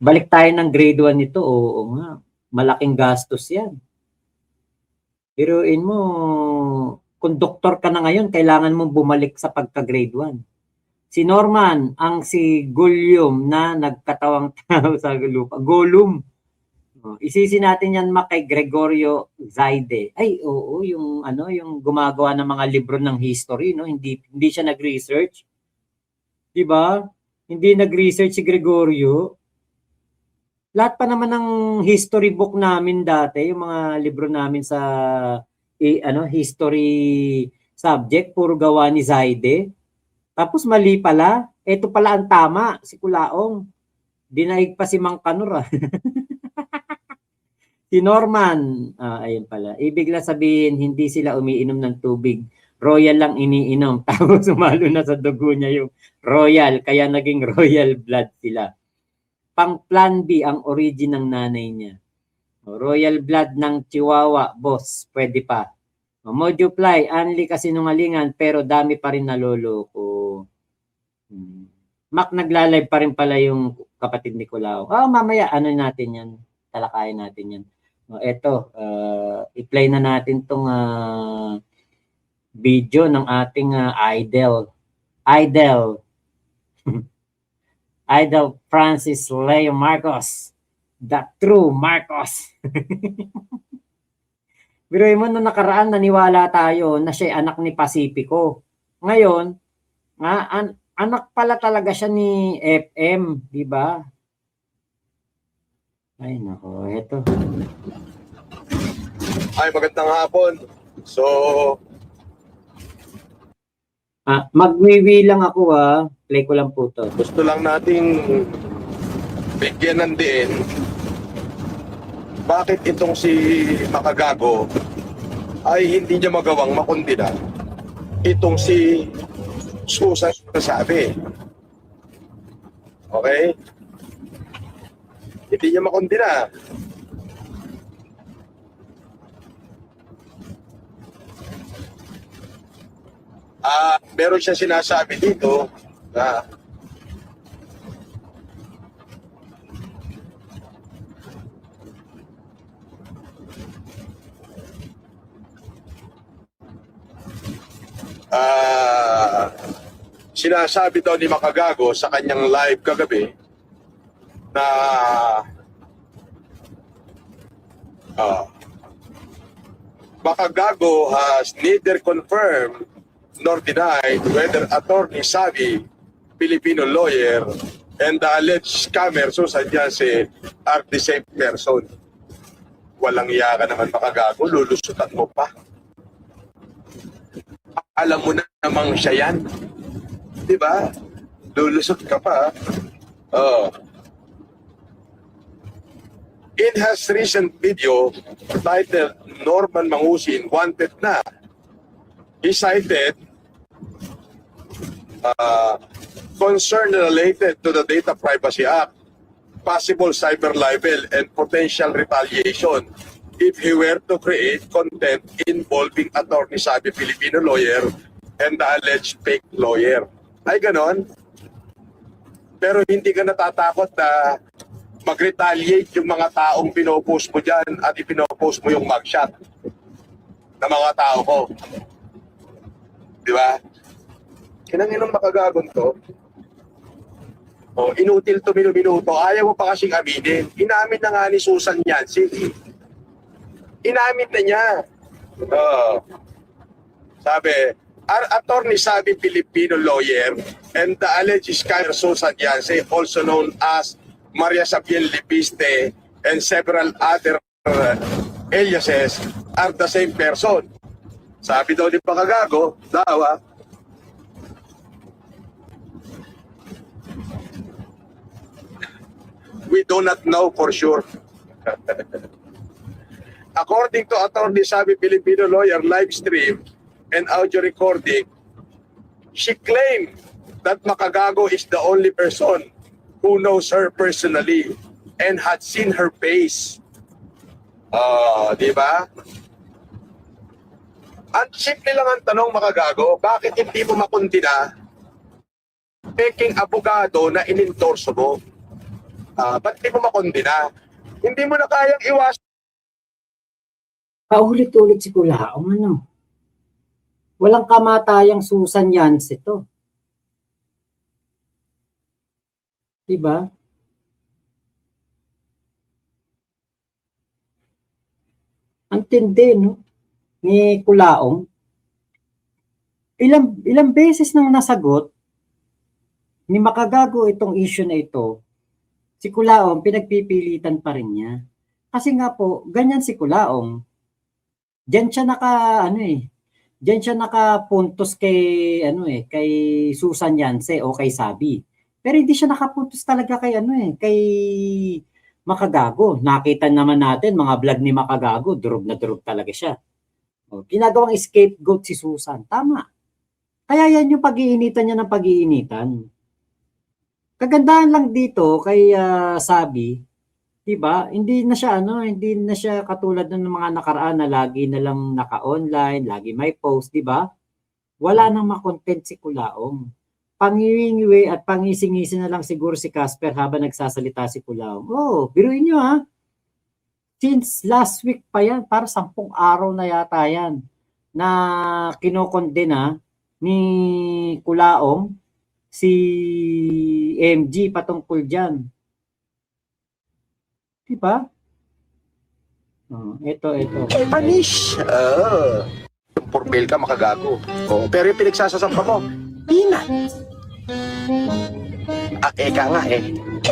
Balik tayo ng grade 1 nito, oo nga. Malaking gastos yan. Biruin mo, kung doktor ka na ngayon, kailangan mong bumalik sa pagka-grade 1. Si Norman, ang si Gollum na nagkatawang tao sa lupa. Gollum. Isisi natin yan kay Gregorio Zaide. Ay, oo, yung gumagawa ng mga libro ng history, no? Hindi siya nag-research. 'Di ba? Hindi nag-research si Gregorio. Lahat pa naman ng history book namin dati, yung mga libro namin sa history subject, puro gawa ni Zaide. Tapos mali pala. Ito pala ang tama, si Kulaong. Dinaig pa si Mang Kanor. Si Norman, ayun pala. Ibig lang sabihin, hindi sila umiinom ng tubig. Royal lang iniinom. Tapos sumalo na sa dugo niya yung royal. Kaya naging royal blood sila. Pang plan B ang origin ng nanay niya. Royal blood ng Chihuahua, boss. Pwede pa. Moduply, only kasinungalingan pero dami pa rin naloloko. Mac, nagla-live pa rin pala yung kapatid ni Kulao. Mamaya, natin yan. Talakayin natin yan. Eto, i-play na natin tong video ng ating idol. Idol Francis Leo Marcos. The true Marcos. Biruin mo, nung nakaraan, naniwala tayo na siya anak ni Pacifico. Ngayon, anak pala talaga siya ni FM, di ba? Ay, nako, eto. Ay, magandang hapon. So, magwiwi lang ako Play ko lang po to. gusto lang nating bigyan ng diin bakit itong si Makagago ay hindi niya magawang makundina itong si Susan nasabi. Okay? Hindi niya makundina. Meron siya sinasabi dito na sinasabi daw ni Makagago sa kanyang live kagabi na Makagago has neither confirmed nor denied whether Attorney Savi, Filipino lawyer, and the alleged scammer Susan Yance are the same person. Walang iya ka naman, Makagago, lulusutan mo pa. Alam mo na namang siya yan. Diba? Lulusot ka pa. In his recent video titled Norman Mangusin Wanted Na, he cited concern related to the Data Privacy Act, possible cyber libel, and potential retaliation if he were to create content involving Attorney Savi, Filipino lawyer, and the alleged fake lawyer. Ay ganon. Pero hindi ka natatakot na mag-retaliate yung mga taong pinopost mo dyan at ipinopost mo yung mugshot ng mga tao ko. Di ba? Kinanginong Makagagon to. Inutil to minuto. Ayaw mo pa kasing aminin. Inamin na nga ni Susan Yance. Inamin na niya. Sabi, Attorney Savi, Filipino lawyer, and the alleged scammer Susan Yance, also known as Maria Sabiel Lipiste, and several other aliases, are the same person. Sabi daw ni Makagago, we do not know for sure. According to Attorney Savi, Filipino lawyer, live stream and audio recording, she claimed that Makagago is the only person who knows her personally and had seen her face. Di ba? Ang simple lang ang tanong, Makagago, bakit hindi mo makundina peking abogado na inendorso mo? ba't di mo makondena? Hindi mo na kayang iwasan. Paulit-ulit si Kulaong, ano? Walang kamatayang Susan Yance ito. Diba? Ang tindi, no? Ni Kulaong. Ilang beses nang nasagot ni Makagago itong issue na ito, si Kulaong pinagpipilitan pa rin niya. Kasi nga po, ganyan si Kulaong. Diyan siya diyan siya nakapuntos kay Susan Yance o kay Sabi. Pero hindi siya nakapuntos talaga kay Makagago. Nakita naman natin mga vlog ni Makagago, durog na durog talaga siya. O, ginagawang scapegoat si Susan. Tama. Kaya yan yung pag-iinitan niya ng pag-iinitan. Kagandahan lang dito kay Sabi, 'di ba? Hindi na siya katulad ng mga nakaraan na lagi na lang naka-online, lagi may post, 'di ba? Wala nang ma-content si Kulaong. Pangingiwi at pangisingisi na lang siguro si Casper habang nagsasalita si Kulaong. Oh, biruin niyo ha. Since last week pa yan, para 10 araw na yata yan na kinokondena ni Kulaong si MG patungkol dyan. Diba? Oh, ito. Panish! For bail ka, Makagago. Oh, pero yung pinagsasasampa mo, peanut. Eka nga eh.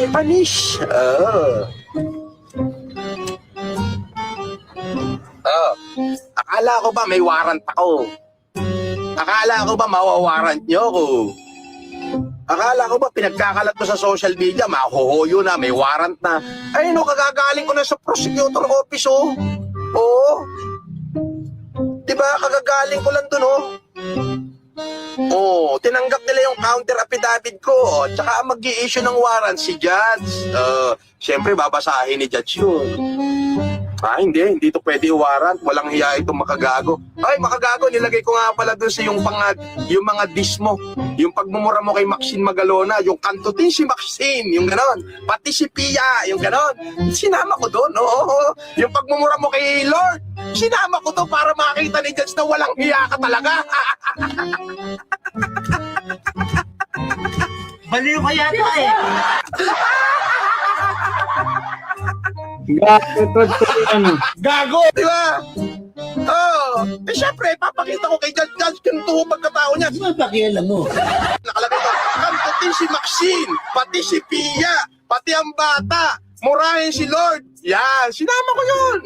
Panish! Akala ko ba may warrant ako? Akala ko ba mawawarrant nyo ako? Akala ko ba pinagkakalat mo sa social media, mahuhuyo na, may warrant na. Ay no, kagagaling ko na sa prosecutor office oh. Oo. Diba, kagagaling ko lang dun oh. Oh, tinanggap nila yung counter affidavit ko. Oh, tsaka mag-i-issue ng warrant si Judge. Siyempre, babasahin ni Judge yun. Hindi ito pwede i-warrant. Walang hiya itong Makagago. Ay, Makagago, nilagay ko nga pala dun sa yung mga diss mo. Yung pagmumura mo kay Maxine Magalona, yung kanto din si Maxine, yung ganon. Pati si Pia, yung ganon. Sinama ko dun, oo. Yung pagmumura mo kay Lord, sinama ko to para makita ni Judge na walang hiya ka talaga. Baliw ka yata eh. Gago, di ba? Syempre, papakita ko kay Judge kung pagkatao niya. Di ba pakialam mo? Nakalagay ko, kantutin si Maxine, pati si Pia, pati ang bata, murahin si Lord. Yan, sinama ko yun.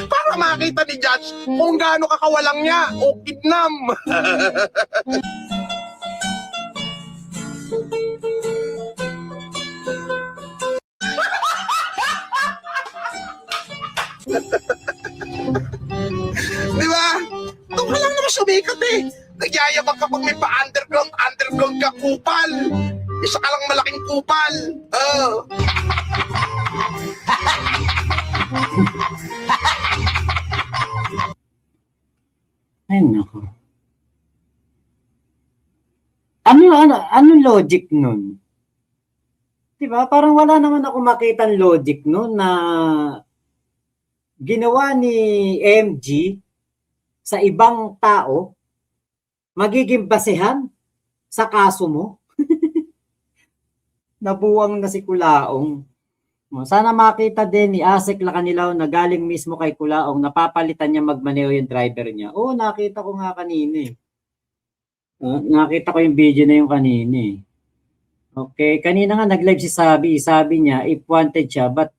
Para makita ni Judge kung gaano kakawalang niya o kidnam. Di ba? Ito ka lang naman sumikat eh. Nagyayabang kapag may pa-underground ka kupal. Isa ka lang malaking kupal. Ay, nako. Ano logic nun? Diba? Parang wala naman ako makitang logic nun na ginawa ni MG sa ibang tao magiging basehan sa kaso mo. Nabuwang na si Kulaong. Sana makita din ni Asek Lacanilaw na galing mismo kay Kulaong, napapalitan niya magmaneho yung driver niya. Oo, nakita ko nga kanina eh. Nakita ko yung video na yung kanina eh. Okay, kanina nga nag-live si Sabi. Sabi niya, if wanted siya, but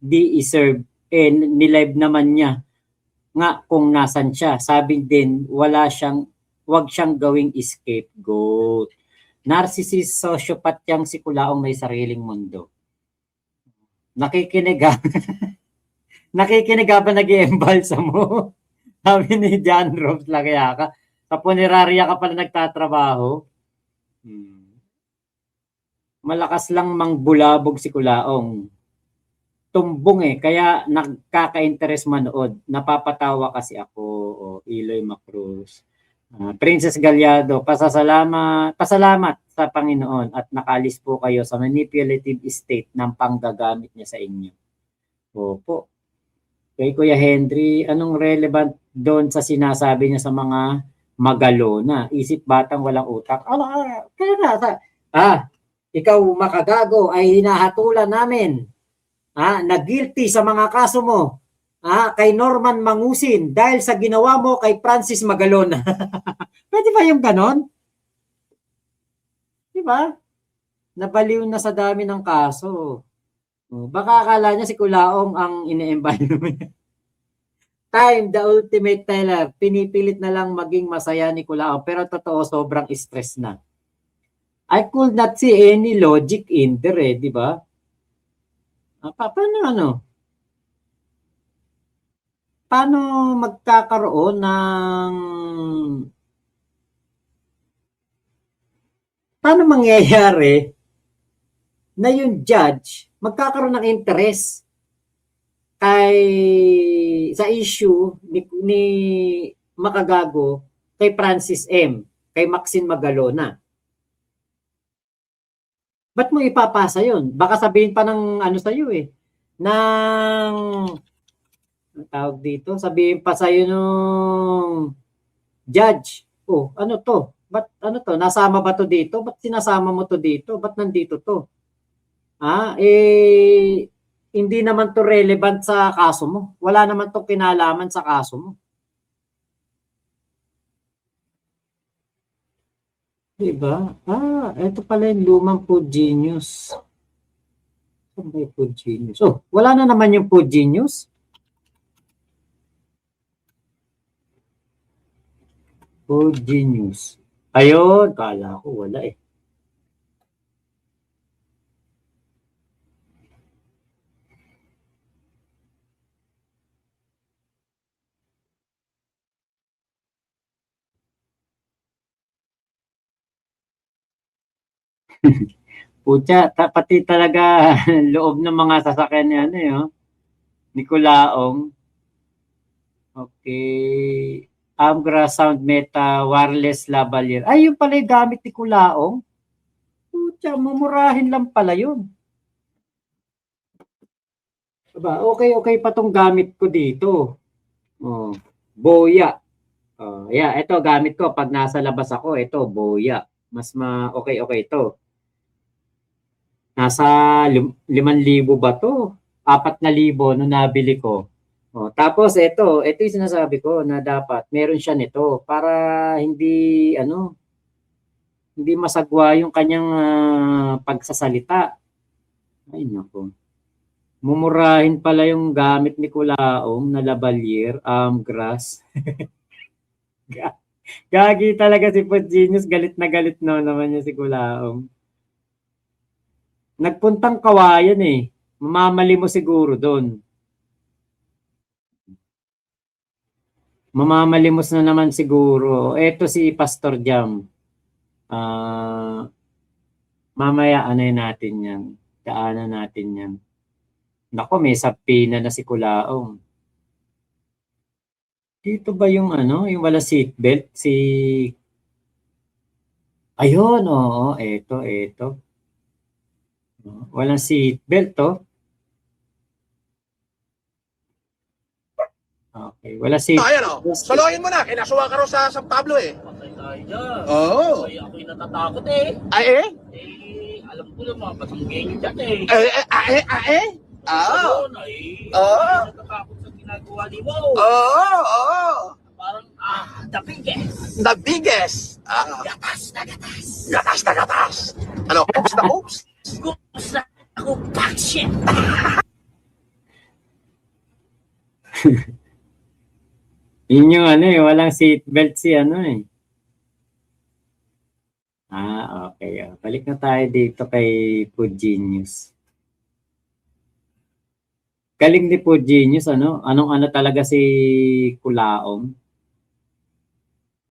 di serve. Nilive naman niya nga kung nasan siya. Sabi din, wag siyang gawing scapegoat. Narcissist, sociopath yang si Kulaong may sariling mundo. Nakikinig ha? Nakikinig ha ba nag-i-embalsa mo? Sabi ni John Robs Lagyaka. Sa punerarya ka pala nagtatrabaho. Malakas lang mangbulabog si Kulaong. Tumbong eh, kaya nagkaka-interest manood. Napapatawa kasi ako, Eloy Macruz. Princess Gallardo, pasalamat sa Panginoon at nakalis po kayo sa manipulative state ng panggagamit niya sa inyo. Opo. Kay Kuya Henry, anong relevant doon sa sinasabi niya sa mga magalona? Isip batang walang utak. Kaya nga, ikaw makagago ay hinahatulan namin na guilty sa mga kaso mo kay Norman Mangusin dahil sa ginawa mo kay Francis Magalona. Pwede ba yung ganon? Di ba? Nabaliw na sa dami ng kaso. Baka akala niya si Kulaong ang ine-environment. Time, the ultimate teller. Pinipilit na lang maging masaya ni Kulaong. Pero totoo, sobrang stress na. I could not see any logic in there, di ba? Paano magkakaroon ng... Paano mangyayari na yung judge magkakaroon ng interest sa issue ni Makagago kay Francis M., kay Maxine Magalona? Ba't mo ipapasa yun? Baka sabihin pa ng sa'yo tawag dito, sabihin pa sa'yo nung judge, ano to? Ba't nasama ba to dito? Ba't sinasama mo to dito? Ba't nandito to? Hindi naman to relevant sa kaso mo. Wala naman to kinalaman sa kaso mo. Diba? Ito pala yung lumang Food Genius. Saan ba yung Food Genius? Wala na naman yung Food Genius. Food Genius. Ayun, kala ko wala Pucha, pati talaga loob ng mga sasakyan ni Kulaong. Okay. Amgra Sound Meta Wireless Lavalier. Yun pala yung gamit ni Kulaong. Pucha, mumurahin lang pala yun. Diba? Okay pa tong gamit ko dito. Boya. Ito gamit ko pag nasa labas ako. Ito, Boya. Mas okay ito. Nasa 5,000 ba to? 4,000 nung nabili ko. Tapos ito yung sinasabi ko na dapat meron siya nito para hindi masagwa yung kanyang pagsasalita. Ay nako. Mumurahin pala yung gamit ni Kulaong na lavalier, grass. Gagi talaga si Food Genius, galit na galit naman niya si Kulaong. Nagpuntang Kawayan mamamali mo siguro doon. Mamamalimos na naman siguro. Ito si Pastor Jam. Mamaya natin yan. Daanan natin yan. Nako, may sapina na si Kulaong. Dito ba yung yung wala seatbelt? Ayun, ito. Walang seatbelt Okay, wala Solohin mo na, kinasuha ka rin sa San Pablo Oo. Ako'y natatakot alam ko lang mga pasanggeng dyan Oo. Natatakot sa ginagawa ni mo. Oo. Parang, the biggest. The biggest. Gatas na gatas. Ano, hoops na hoops? Gusto na ako, shit. Yun yung walang seatbelt si okay. Balik na tayo dito kay Food Genius. Galing ni Food Genius, anong talaga si Kulaong.